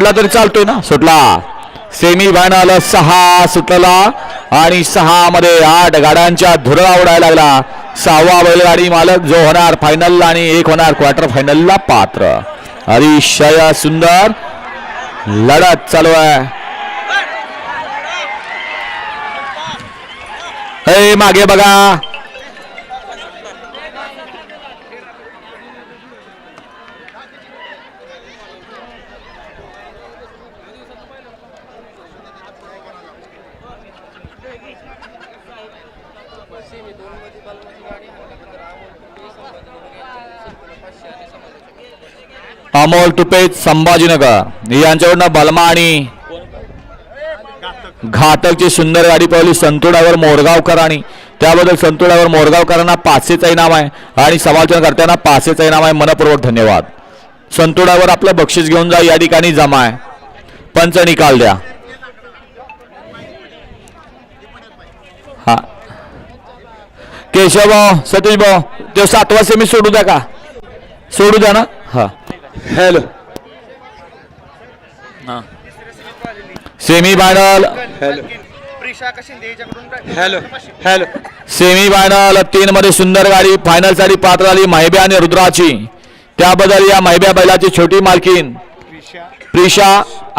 सोडला तरी चालतोय ना. सुटला. सेमी फायनल 6 सुटलेला आणि 6 मध्ये 8 गाड्यांच्या धुरा उडायला लागला. 6वा बैलगाडी मालक जो होणार फायनल आणि 1 होणार क्वार्टर फायनलला पात्र. अतिशय सुंदर लढत चालू आहे. हे मागे बघा. अमोल तुपे संभाजीनगर यांच्याकडनं बलमा आणि घातकची सुंदर गाडी पळवली संतोडावर मोरगावकर आणि त्याबद्दल संतोडावर मोरगावकरांना 500चा इनाम आहे आणि समालोचन करताना 500चा इनाम आहे. मनपूर्वक धन्यवाद. संतोडावर आपलं बक्षीस घेऊन जा. या ठिकाणी जमा आहे. पंच निकाल द्या. हा केशव भाऊ सतीश भाऊ ते 7वा सेमी सोडू द्या का. सोडू द्या ना. हा hello semi final hello hello semi final 3 मध्ये सुंदर गाडी फायनल साठी पात्र झाली महिब्या आणि रुद्राची. त्याबद्दल या महिब्या बैलाची छोटी मालकीन प्रिशा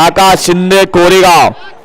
आकाश शिंदे कोरेगाव